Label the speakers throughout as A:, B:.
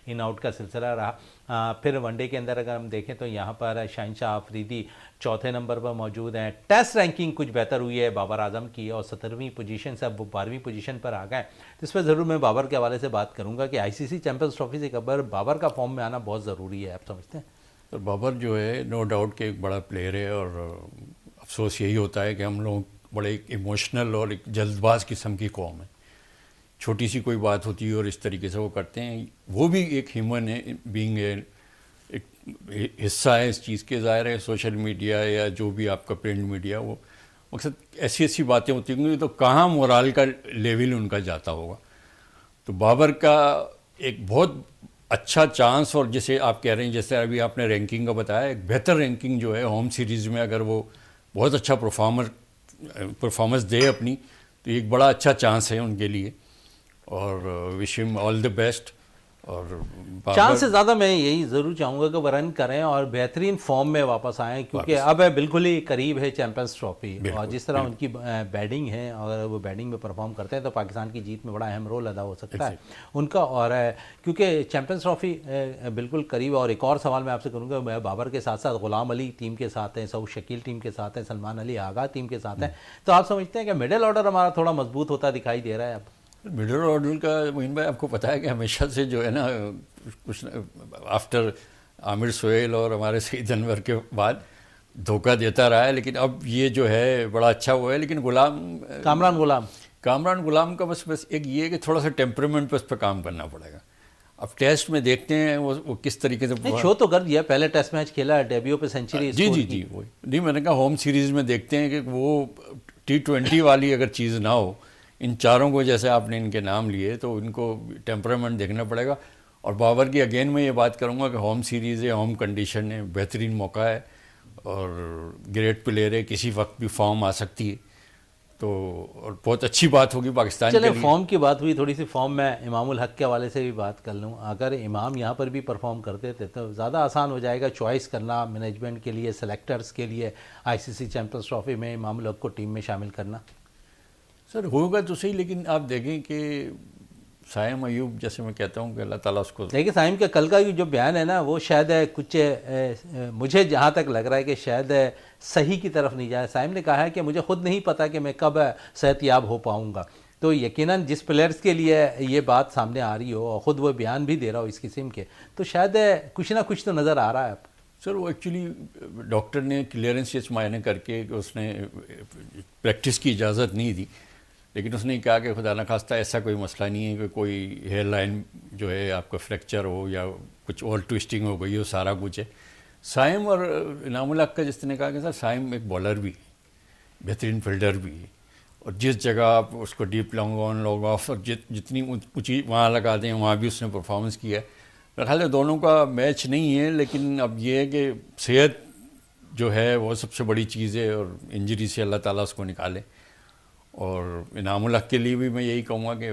A: In out کا سلسلہ رہا. پھر ون ڈے کے اندر اگر ہم دیکھیں تو یہاں پر شاہنشاہ آفریدی چوتھے نمبر پر موجود ہیں. ٹیسٹ رینکنگ کچھ بہتر ہوئی ہے بابر اعظم کی اور 17ویں پوزیشن سے اب وہ 12ویں پوزیشن پر آ گئے. اس پہ ضرور میں بابر کے حوالے سے بات کروں گا کہ آئی سی سی چیمپئنز ٹرافی سے قبل بابر کا فارم میں آنا بہت ضروری ہے. آپ سمجھتے ہیں؟
B: بابر جو ہے نو ڈاؤٹ کہ ایک بڑا پلیئر ہے اور افسوس یہی ہوتا ہے کہ ہم لوگ بڑے ایموشنل اور ایک جلد باز قسم کی قوم ہے. چھوٹی سی کوئی بات ہوتی ہے اور اس طریقے سے وہ کرتے ہیں. وہ بھی ایک ہیومن ہے, بینگ ایک حصہ ہے اس چیز کے. ظاہر ہے سوشل میڈیا یا جو بھی آپ کا پرنٹ میڈیا, وہ مقصد ایسی ایسی باتیں ہوتی ہوں گی تو کہاں مورال کا لیول ان کا جاتا ہوگا. تو بابر کا ایک بہت اچھا چانس, اور جسے آپ کہہ رہے ہیں جیسے ابھی آپ نے رینکنگ کا بتایا, ایک بہتر رینکنگ جو ہے ہوم سیریز میں اگر وہ بہت اچھا پرفارمنس دے اپنی, تو ایک بڑا اچھا چانس ہے ان کے لیے. اور وش ہم آل دا بیسٹ. اور
A: چانس سے زیادہ میں یہی ضرور چاہوں گا کہ وہ رن کریں اور بہترین فارم میں واپس آئیں, کیونکہ اب بالکل ہی قریب ہے چیمپئنز ٹرافی. اور جس طرح ان کی بیٹنگ ہے, اگر وہ بیٹنگ میں پرفارم کرتے ہیں تو پاکستان کی جیت میں بڑا اہم رول ادا ہو سکتا ہے ان کا. اور کیونکہ چیمپئنز ٹرافی بالکل قریب. اور ایک اور سوال میں آپ سے کروں گا, بابر کے ساتھ ساتھ غلام علی ٹیم کے ساتھ ہیں, سعود شکیل ٹیم کے ساتھ ہیں, سلمان علی آغا ٹیم کے ساتھ ہیں, تو آپ سمجھتے ہیں کہ مڈل آرڈر ہمارا تھوڑا مضبوط ہوتا دکھائی دے رہا ہے اب؟
B: مڈل آرڈر کا معین بھائی آپ کو پتہ ہے کہ ہمیشہ سے جو ہے نا کچھ آفٹر عامر سہیل اور ہمارے سعید انور کے بعد دھوکہ دیتا رہا ہے, لیکن اب یہ جو ہے بڑا اچھا ہوا ہے. لیکن کامران غلام کا بس ایک یہ کہ تھوڑا سا ٹیمپرمنٹ پہ اس پہ کام کرنا پڑے گا. اب ٹیسٹ میں دیکھتے ہیں وہ کس طریقے سے
A: شو تو کر دیا, پہلے ٹیسٹ میچ کھیلا, ڈیبیو پہ سینچری.
B: جی وہی نہیں, میں نے کہا ہوم سیریز میں دیکھتے ہیں کہ وہ T20 والی اگر چیز نہ ہو, ان چاروں کو جیسے آپ نے ان کے نام لیے, تو ان کو ٹیمپرامنٹ دیکھنا پڑے گا. اور بابر کی اگین میں یہ بات کروں گا کہ ہوم سیریز ہے, ہوم کنڈیشن ہے, بہترین موقع ہے اور گریٹ پلیئر ہے, کسی وقت بھی فارم آ سکتی ہے, تو اور بہت اچھی بات ہوگی پاکستان کے لیے.
A: چلے فارم کی بات ہوئی, تھوڑی سی فارم میں امام الحق کے حوالے سے بھی بات کر لوں. اگر امام یہاں پر بھی پرفارم کرتے تھے تو زیادہ آسان ہو جائے گا چوائس کرنا مینجمنٹ کے لیے, سلیکٹرز کے لیے, آئی سی سی چیمپئنز ٹرافی میں امام الحق کو ٹیم میں شامل کرنا.
B: سر ہوگا تو صحیح, لیکن آپ دیکھیں کہ سائم ایوب, جیسے میں کہتا ہوں کہ اللہ تعالیٰ اس کو,
A: لیکن سائم کے کل کا جو بیان ہے نا, وہ شاید کچھ مجھے جہاں تک لگ رہا ہے کہ شاید صحیح کی طرف نہیں جائے. سائم نے کہا ہے کہ مجھے خود نہیں پتا کہ میں کب صحت یاب ہو پاؤں گا. تو یقیناً جس پلیئرز کے لیے یہ بات سامنے آ رہی ہو اور خود وہ بیان بھی دے رہا ہو اس قسم کے, تو شاید کچھ نہ کچھ تو نظر آ رہا ہے.
B: سر وہ ایکچولی ڈاکٹر نے کلیئرنس اس معائنے کر کے کہ اس نے پریکٹس کی اجازت نہیں دی, لیکن اس نے کہا کہ خدا نخواستہ ایسا کوئی مسئلہ نہیں ہے کہ کوئی ہیئر لائن جو ہے آپ کا فریکچر ہو یا کچھ اور ٹوسٹنگ ہو گئی ہو, سارا کچھ ہے. سائم اور انعام الحق کا جس نے کہا کہ سر سائم ایک بالر بھی, بہترین فیلڈر بھی, اور جس جگہ آپ اس کو deep long on long of اور جتنی اونچی وہاں لگا دیں وہاں بھی اس نے پرفارمنس کیا ہے. میرا خیال ہے دونوں کا میچ نہیں ہے, لیکن اب یہ ہے کہ صحت جو ہے وہ سب سے بڑی چیز ہے, اور انجری سے اللہ تعالیٰ اس کو نکالے. اور انعام الحق کے لیے بھی میں یہی کہوں گا کہ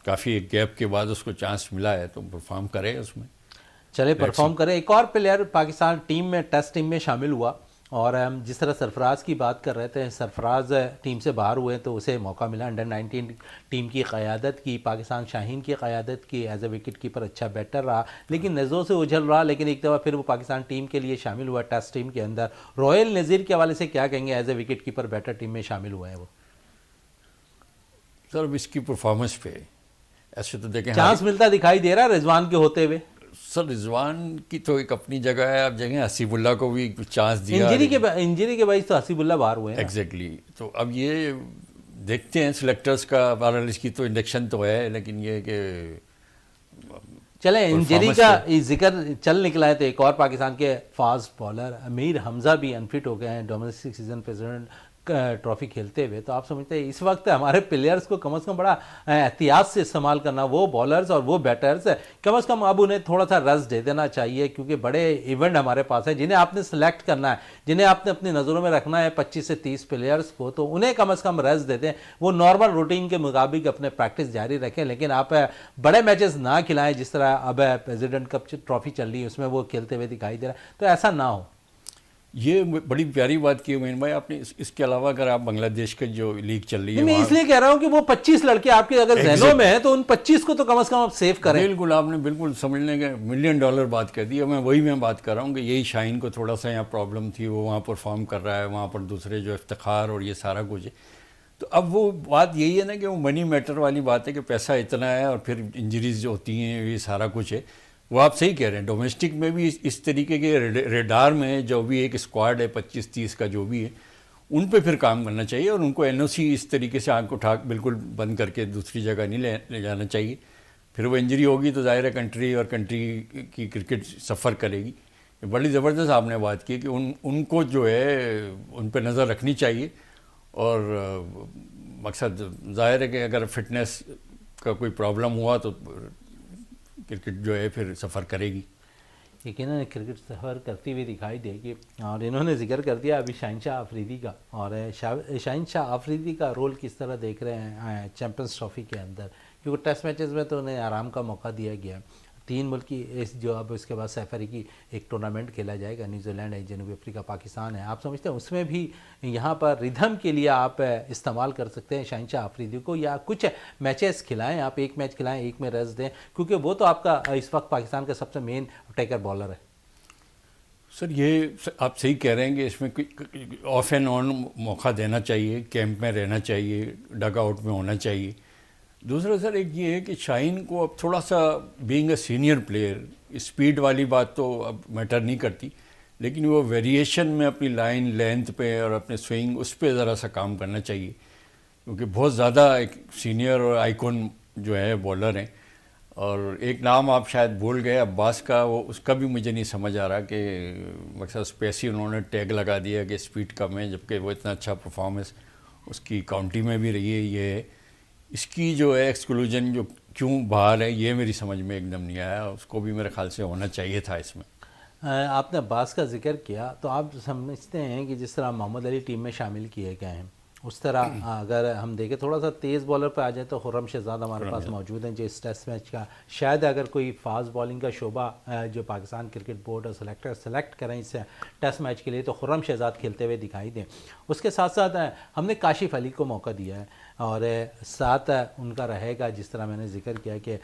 B: کافی ایک گیپ کے بعد اس کو چانس ملا ہے تو پرفارم کرے اس میں.
A: چلے پرفارم کرے. ایک اور پلیئر پاکستان ٹیم میں ٹیسٹ ٹیم میں شامل ہوا, اور جس طرح سرفراز کی بات کر رہے تھے, سرفراز ٹیم سے باہر ہوئے تو اسے موقع ملا انڈر-19 ٹیم کی قیادت کی, پاکستان شاہین کی قیادت کی, ایز اے وکٹ کیپر اچھا بیٹر رہا, لیکن نظروں سے اجھل رہا. لیکن ایک دفعہ پھر وہ پاکستان ٹیم کے لیے شامل ہوا ٹیسٹ ٹیم کے اندر. رویل نذیر کے حوالے سے کیا کہیں گے, as a wicket keeper batter team میں شامل ہوا ہے وہ؟
B: سر اب اس کی پرفارمنس پہ ایسے تو دیکھیں
A: چانس ملتا دکھائی دے رہا ہے رضوان کے ہوتے ہوئے.
B: سر رضوان کی تو ایک اپنی جگہ ہے, آپ دیکھیں حسیب اللہ کو بھی چانس دیا,
A: انجری کے باعث تو حسیب اللہ باہر ہوئے ہیں.
B: ایگزیکٹلی. تو اب یہ دیکھتے ہیں سلیکٹرز کا, بہرحال اس کی تو انڈکشن تو ہے, لیکن یہ کہ
A: چلیں انجری کا ذکر چل نکلا ہے تو ایک اور پاکستان کے فاسٹ بالر امیر حمزہ بھی انفٹ ہو گئے ہیں ڈومیسٹک سیزن پریزیڈنٹ ٹرافی کھیلتے ہوئے. تو آپ سمجھتے ہیں اس وقت ہمارے پلیئرز کو کم از کم بڑا احتیاط سے استعمال کرنا, وہ بالرز اور وہ بیٹرز کم از کم اب انہیں تھوڑا سا رس دے دینا چاہیے, کیونکہ بڑے ایونٹ ہمارے پاس ہیں جنہیں آپ نے سلیکٹ کرنا ہے, جنہیں آپ نے اپنی نظروں میں رکھنا ہے 25 سے 30 پلیئرز کو, تو انہیں کم از کم رس دے دیں. وہ نارمل روٹین کے مطابق اپنے پریکٹس جاری رکھیں, لیکن آپ بڑے میچز نہ کھلائیں جس طرح اب پریزیڈنٹ کپ ٹرافی چل رہی ہے اس میں وہ کھیلتے ہوئے دکھائی دے رہا ہے, تو ایسا نہ ہو.
B: یہ بڑی پیاری بات کی امین بھائی آپ نے. اس کے علاوہ اگر آپ بنگلہ دیش کے جو لیگ چل رہی ہے
A: میں اس لیے کہہ رہا ہوں کہ وہ 25 لڑکے آپ کے اگر ذہنوں میں ہیں تو ان 25 کو تو کم از کم آپ سیو کریں.
B: بالکل آپ نے بالکل سمجھنے کے $1 ملین بات کر دی. میں بات کر رہا ہوں کہ یہی شاہین کو تھوڑا سا یہاں پرابلم تھی, وہ وہاں پرفارم کر رہا ہے, وہاں پر دوسرے جو افتخار اور یہ سارا کچھ ہے. تو اب وہ بات یہی ہے نا کہ وہ منی میٹر والی بات ہے کہ پیسہ اتنا ہے اور پھر انجریز جو ہوتی ہیں یہ سارا کچھ ہے. وہ آپ صحیح کہہ رہے ہیں, ڈومیسٹک میں بھی اس طریقے کے ریڈار میں جو بھی ایک اسکواڈ ہے 25-30 کا جو بھی ہے, ان پہ پھر کام کرنا چاہیے اور ان کو NOC اس طریقے سے آنکھ اٹھا بالکل بند کر کے دوسری جگہ نہیں لے جانا چاہیے. پھر وہ انجری ہوگی تو ظاہر ہے کنٹری اور کنٹری کی کرکٹ سفر کرے گی. بڑی زبردست آپ نے بات کی کہ ان کو جو ہے ان پہ نظر رکھنی چاہیے. اور مقصد ظاہر ہے کہ اگر فٹنس کا کوئی پرابلم ہوا تو کرکٹ جو ہے پھر سفر کرے گی.
A: یقیناً کرکٹ سفر کرتی ہوئی دکھائی دے گی. اور انہوں نے ذکر کر دیا ابھی شاہین شاہ آفریدی کا, اور شاہین شاہ آفریدی کا رول کس طرح دیکھ رہے ہیں چیمپئنز ٹرافی کے اندر, کیونکہ ٹیسٹ میچز میں تو انہیں آرام کا موقع دیا گیا. 3 ملکی جو اب اس کے بعد سیفری کی ایک ٹورنامنٹ کھیلا جائے گا, نیوزی لینڈ ہے, جنوبی افریقہ, پاکستان ہے. آپ سمجھتے ہیں اس میں بھی یہاں پر ردھم کے لیے آپ استعمال کر سکتے ہیں شاہین شاہ آفریدی کو, یا کچھ میچز کھلائیں, آپ ایک میچ کھلائیں, ایک میں ریسٹ دیں, کیونکہ وہ تو آپ کا اس وقت پاکستان کا سب سے مین ٹیکر بالر ہے.
B: سر یہ آپ صحیح کہہ رہے ہیں کہ اس میں آف اینڈ آن موقع دینا چاہیے, کیمپ میں رہنا چاہیے, ڈگ آؤٹ میں ہونا چاہیے. دوسرا سر ایک یہ ہے کہ شاہین کو اب تھوڑا سا being a senior player, speed والی بات تو اب میٹر نہیں کرتی, لیکن وہ ویریشن میں اپنی لائن لینتھ پہ اور اپنے سوئنگ اس پہ ذرا سا کام کرنا چاہیے, کیونکہ بہت زیادہ ایک سینئر اور آئیکن جو ہے بولر ہیں. اور ایک نام آپ شاید بھول گئے عباس کا, وہ اس کا بھی مجھے نہیں سمجھ آ رہا کہ مقصد اسپیسی انہوں نے ٹیگ لگا دیا کہ اسپیڈ کم ہے, جبکہ وہ اتنا اچھا پرفارمنس اس کی کاؤنٹی میں بھی رہی ہے. یہ اس کی جو ہے ایکسکلوژن جو کیوں باہر ہے یہ میری سمجھ میں ایک دم نہیں آیا, اس کو بھی میرے خیال سے ہونا چاہیے تھا اس میں.
A: آپ نے عباس کا ذکر کیا تو آپ سمجھتے ہیں کہ جس طرح محمد علی ٹیم میں شامل کیے گئے ہیں اس طرح اگر ہم دیکھیں تھوڑا سا تیز بالر پہ آ جائیں تو خرم شہزاد ہمارے پاس موجود ہیں جو اس ٹیسٹ میچ کا شاید اگر کوئی فاسٹ بالنگ کا شعبہ جو پاکستان کرکٹ بورڈ اور سلیکٹر سلیکٹ کریں اس ٹیسٹ میچ کے لیے تو خرم شہزاد کھیلتے ہوئے دکھائی دیں. اس کے ساتھ ساتھ ہم نے کاشف علی کو موقع دیا ہے اور ساتھ ان کا رہے گا جس طرح میں نے ذکر کیا کہ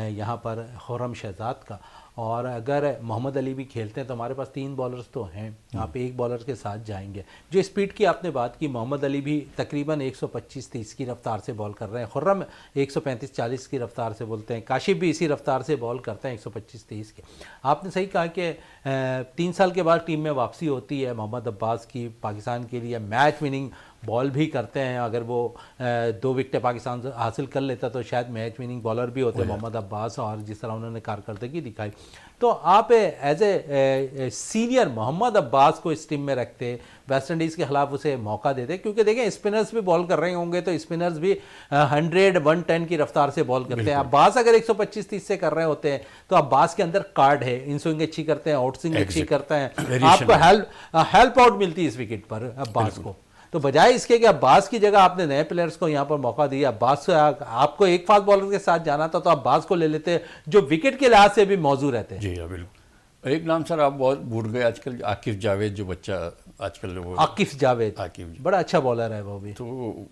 A: یہاں پر خرم شہزاد کا, اور اگر محمد علی بھی کھیلتے ہیں تو ہمارے پاس 3 بالرز تو ہیں, آپ ایک بالر کے ساتھ جائیں گے. جو اسپیڈ کی آپ نے بات کی, محمد علی بھی تقریباً 125-30 کی رفتار سے بال کر رہے ہیں, خرم 135-40 کی رفتار سے بولتے ہیں, کاشف بھی اسی رفتار سے بال کرتے ہیں 125-30 کے. آپ نے صحیح کہا کہ 3 سال کے بعد ٹیم میں واپسی ہوتی ہے محمد عباس کی, پاکستان کے لیے میچ وننگ بال بھی کرتے ہیں. اگر وہ 2 وکٹیں پاکستان حاصل کر لیتا تو شاید میچ وننگ بالر بھی ہوتے محمد عباس, اور جس طرح انہوں نے کارکردگی دکھائی. تو آپ ایز اے سینئر محمد عباس کو اس ٹیم میں رکھتے, ویسٹ انڈیز کے خلاف اسے موقع دیتے, کیونکہ دیکھیں اسپنرز بھی بال کر رہے ہوں گے تو اسپنرز بھی 100-110 کی رفتار سے بال کرتے ہیں. عباس اگر 125-30 سے کر رہے ہوتے ہیں تو عباس کے اندر کارڈ ہے, ان سوئنگ اچھی کرتے ہیں, آؤٹ سوئنگ اچھی کرتے ہیں, آپ کو ہیلپ آؤٹ ملتی ہے اس وکٹ پر عباس کو. تو بجائے اس کے کہ عباس کی جگہ آپ نے نئے پلیئرز کو یہاں پر موقع دیا, عباس آپ کو ایک فاسٹ بالر کے ساتھ جانا تھا تو عباس کو لے لیتے جو وکٹ کے لحاظ سے بھی موزوں رہتے ہیں.
B: جی ہاں بالکل. ایک نام سر آپ بہت بھول گئے آج کل, عاقف جاوید جو بچہ آج کل, وہ
A: عاقف جاوید بڑا اچھا بالر ہے وہ بھی,
B: تو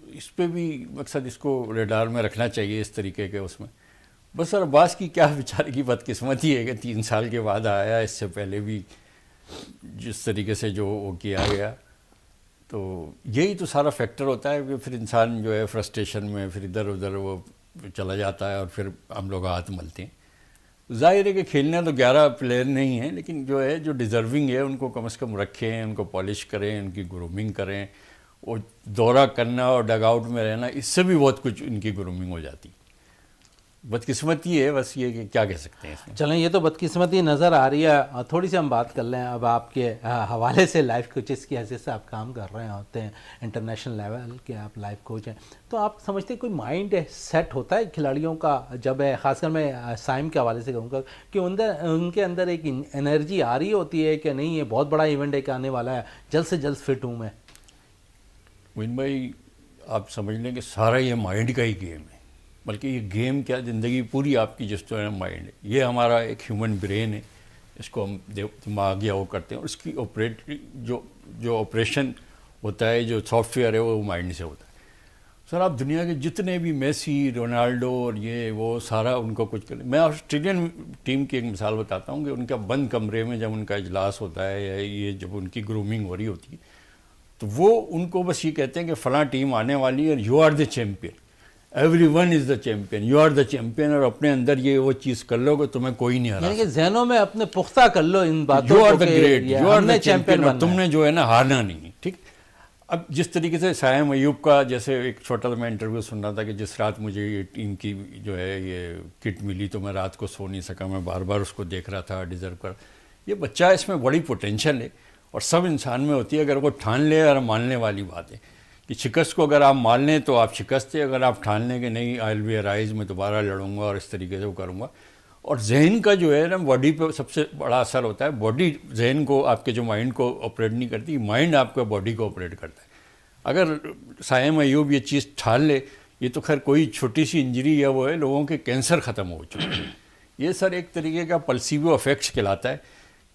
B: اس پہ بھی مقصد اس کو ریڈار میں رکھنا چاہیے اس طریقے کے اس میں. بس سر عباس کی کیا بیچارے کی بدقسمتی ہے کہ 3 سال کے بعد آیا, اس سے پہلے بھی جس طریقے سے جو وہ کیا گیا, تو یہی تو سارا فیکٹر ہوتا ہے کہ پھر انسان جو ہے فرسٹریشن میں پھر ادھر ادھر وہ چلا جاتا ہے اور پھر ہم لوگ ہاتھ ملتے ہیں. ظاہر ہے کہ کھیلنا تو 11 پلیئر نہیں ہیں, لیکن جو ہے جو ڈیزرونگ ہے ان کو کم از کم رکھیں, ان کو پالش کریں, ان کی گرومنگ کریں. وہ دورہ کرنا اور ڈگ آؤٹ میں رہنا, اس سے بھی بہت کچھ ان کی گرومنگ ہو جاتی. بدقسمتی ہے بس یہ کہ کیا کہہ سکتے ہیں اس میں.
A: چلیں یہ تو بدقسمتی نظر آ رہی ہے. تھوڑی سی ہم بات کر لیں اب آپ کے حوالے سے, لائف کوچز کی حیثیت سے آپ کام کر رہے ہوتے ہیں, انٹرنیشنل لیول کے آپ لائف کوچ ہیں, تو آپ سمجھتے ہیں کوئی مائنڈ سیٹ ہوتا ہے کھلاڑیوں کا جب, خاص کر میں سائم کے حوالے سے کہوں گا کہ ان کے اندر ایک انرجی آ رہی ہوتی ہے کہ نہیں یہ بہت بڑا ایونٹ ایک آنے والا ہے, جلد سے جلد فٹ ہوں میں.
B: موین بھائی آپ سمجھ لیں کہ سارا یہ مائنڈ کا ہی گیم ہے, بلکہ یہ گیم کیا زندگی پوری آپ کی جس طرح مائنڈ ہے. یہ ہمارا ایک ہیومن برین ہے, اس کو ہم دماغ یا وہ کرتے ہیں، اور اس کی جو آپریشن ہوتا ہے، جو سافٹ ویئر ہے وہ مائنڈ سے ہوتا ہے. سر آپ دنیا کے جتنے بھی میسی، رونالڈو اور یہ وہ سارا ان کو کچھ کریں. میں آسٹریلین ٹیم کی ایک مثال بتاتا ہوں کہ ان کا بند کمرے میں جب ان کا اجلاس ہوتا ہے یا یہ جب ان کی گرومنگ ہو رہی ہوتی ہے تو وہ ان کو بس یہ کہتے ہیں کہ فلاں ٹیم آنے والی ہے اور you are the champion, everyone is the champion, you are the champion, اور اپنے اندر یہ وہ چیز کر لو کہ تمہیں کوئی نہیں ہرا.
A: یعنی کہ ذہنوں میں اپنے پختہ کر لو ان باتوں
B: یو آر
A: کو
B: دا
A: کہ
B: گریٹ، یو آر
A: ہم
B: دا
A: نے
B: چیمپئن، اور
A: بننا
B: تم
A: ہے.
B: نے جو ہے نا ہارنا نہیں ہے. ٹھیک. اب جس طریقے سے سائم ایوب کا جیسے ایک چھوٹا سا میں انٹرویو سن رہا تھا کہ جس رات مجھے یہ ٹیم کی جو ہے یہ کٹ ملی تو میں رات کو سو نہیں سکا، میں بار بار اس کو دیکھ رہا تھا، ڈیزرو کر. یہ بچہ اس میں بڑی پوٹینشل ہے اور سب انسان میں ہوتی ہے اگر وہ ٹھان لے اور ماننے والی بات ہے کہ شکست کو اگر آپ مان لیں تو آپ شکست ہے، اگر آپ ٹھان لیں کہ نہیں آئی ول بی رائز، میں دوبارہ لڑوں گا اور اس طریقے سے وہ کروں گا. اور ذہن کا جو ہے نا باڈی پہ سب سے بڑا اثر ہوتا ہے. باڈی ذہن کو، آپ کے جو مائنڈ کو آپریٹ نہیں کرتی، مائنڈ آپ کا باڈی کو آپریٹ کرتا ہے. اگر سائم ایوب یہ چیز ٹھان لے، یہ تو خیر کوئی چھوٹی سی انجری یا وہ ہے، لوگوں کے کینسر ختم ہو چکے ہیں. یہ سر ایک طریقے کا پلسیبو افیکٹس کہلاتا ہے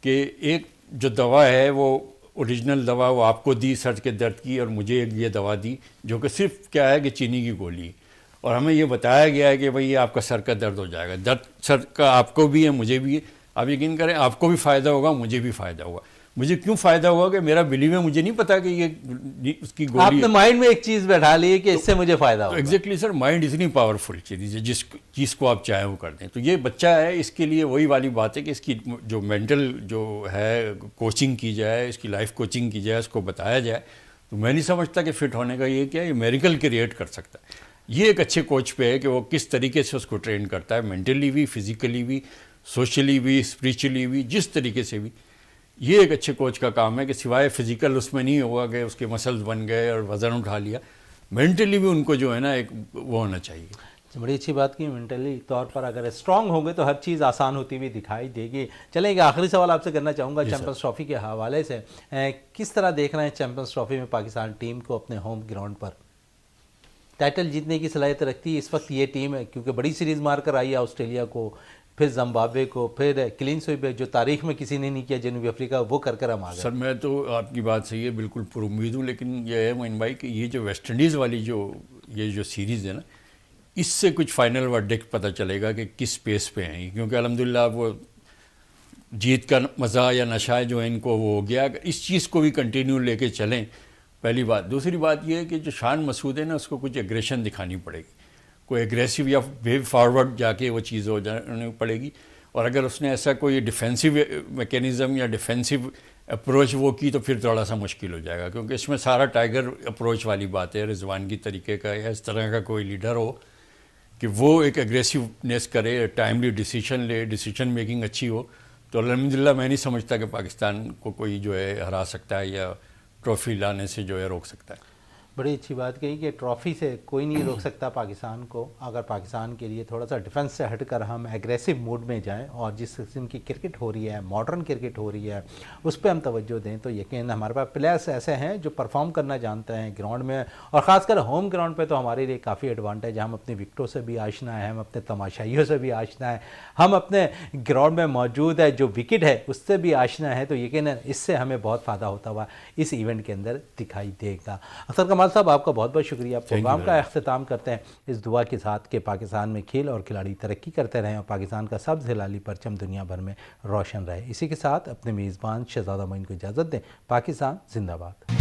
B: کہ ایک جو دوا ہے وہ اوریجنل دوا وہ آپ کو دی سر کے درد کی، اور مجھے ایک یہ دوا دی جو کہ صرف کیا ہے کہ چینی کی گولی ہے، اور ہمیں یہ بتایا گیا ہے کہ بھئی یہ آپ کا سر کا درد ہو جائے گا. درد سر کا آپ کو بھی ہے، مجھے بھی ہے. آپ یقین کریں آپ کو بھی فائدہ ہوگا، مجھے بھی فائدہ ہوگا. مجھے کیوں فائدہ ہوگا کہ میرا بلیو ہے، مجھے نہیں پتا کہ یہ اس کی گولی.
A: آپ نے مائنڈ میں ایک چیز بیٹھا لی کہ اس سے مجھے فائدہ ہوگا.
B: ایگزیکٹلی سر، مائنڈ اتنی پاورفل چیز ہے جس چیز کو آپ چاہیں وہ کر دیں. تو یہ بچہ ہے، اس کے لیے وہی والی بات ہے کہ اس کی جو مینٹل جو ہے کوچنگ کی جائے، اس کی لائف کوچنگ کی جائے، اس کو بتایا جائے. تو میں نہیں سمجھتا کہ فٹ ہونے کا یہ کیا ہے، یہ میریکل کریٹ کر سکتا ہے. یہ ایک اچھے کوچ پہ ہے کہ وہ کس طریقے سے اس کو ٹرین کرتا ہے، مینٹلی بھی، فزیکلی بھی، سوشلی بھی، اسپریچولی بھی، جس طریقے سے بھی. یہ ایک اچھے کوچ کا کام ہے کہ سوائے فزیکل اس میں نہیں ہوگا کہ اس کے مسلز بن گئے اور وزن اٹھا لیا، مینٹلی بھی ان کو جو ہے نا ایک وہ ہونا چاہیے.
A: بڑی اچھی بات کی. مینٹلی طور پر اگر اسٹرانگ ہوں گے تو ہر چیز آسان ہوتی ہوئی دکھائی دے گی. چلیں ایک آخری سوال آپ سے کرنا چاہوں گا چیمپئنز ٹرافی کے حوالے سے. کس طرح دیکھ رہے ہیں چیمپئنز ٹرافی میں پاکستان ٹیم کو اپنے ہوم گراؤنڈ پر ٹائٹل جیتنے کی صلاحیت رکھتی ہے اس وقت یہ ٹیم ہے؟ کیونکہ بڑی سیریز مار کر آئی ہے آسٹریلیا کو، پھر زمبابوے کو، پھر کلین سویپ جو تاریخ میں کسی نے نہیں کیا جنوبی افریقہ، وہ کر ہم آ گئے.
B: سر میں تو آپ کی بات صحیح ہے، بالکل پر امید ہوں. لیکن یہ ہے معین بھائی کہ یہ جو ویسٹ انڈیز والی جو سیریز ہے نا، اس سے کچھ فائنل ورڈکٹ پتہ چلے گا کہ کس پیس پہ ہیں. کیونکہ الحمدللہ وہ جیت کا مزہ یا نشہ جو ہے ان کو وہ ہو گیا. اگر اس چیز کو بھی کنٹینیو لے کے چلیں، پہلی بات. دوسری بات یہ ہے کہ جو شان مسعود ہے نا، اس کو کچھ ایگریشن دکھانی پڑے گی، کوئی ایگریسو یا وے فارورڈ جا کے وہ چیز ہو جانے پڑے گی. اور اگر اس نے ایسا کوئی ڈیفینسو میکینزم یا ڈیفینسو اپروچ وہ کی تو پھر تھوڑا سا مشکل ہو جائے گا. کیونکہ اس میں سارا ٹائیگر اپروچ والی بات ہے، رضوان کی طریقے کا یا اس طرح کا کوئی لیڈر ہو کہ وہ ایک ایگریسونیس کرے، ٹائملی ڈیسیشن لے، ڈیسیشن میکنگ اچھی ہو. تو الحمدللہ میں نہیں سمجھتا کہ پاکستان کو کوئی جو ہے ہرا سکتا ہے یا ٹرافی لانے سے جو ہے روک سکتا ہے.
A: بڑی اچھی بات کہی کہ ٹرافی سے کوئی نہیں روک سکتا پاکستان کو، اگر پاکستان کے لیے تھوڑا سا ڈیفنس سے ہٹ کر ہم ایگریسو موڈ میں جائیں اور جس قسم کی کرکٹ ہو رہی ہے، ماڈرن کرکٹ ہو رہی ہے، اس پہ ہم توجہ دیں تو یقین ہمارے پاس پلیئرس ایسے ہیں جو پرفارم کرنا جانتے ہیں گراؤنڈ میں. اور خاص کر ہوم گراؤنڈ پہ تو ہمارے لیے کافی ایڈوانٹیج ہے. ہم اپنے وکٹوں سے بھی آشنا ہے، ہم اپنے تماشائیوں سے بھی آشنا ہے، ہم اپنے گراؤنڈ میں موجود ہے جو وکٹ ہے اس سے بھی آشنا ہے. تو یقیناً اس سے ہمیں بہت فائدہ ہوتا ہوا اس ایونٹ کے اندر دکھائی دے گا. اختر کمال صاحب آپ کا بہت بہت شکریہ. پروگرام کا اختتام کرتے ہیں اس دعا کے ساتھ کہ پاکستان میں کھیل اور کھلاڑی ترقی کرتے رہیں اور پاکستان کا سبز ہلالی پرچم دنیا بھر میں روشن رہے. اسی کے ساتھ اپنے میزبان شہزادہ معین کو اجازت دیں. پاکستان زندہ باد.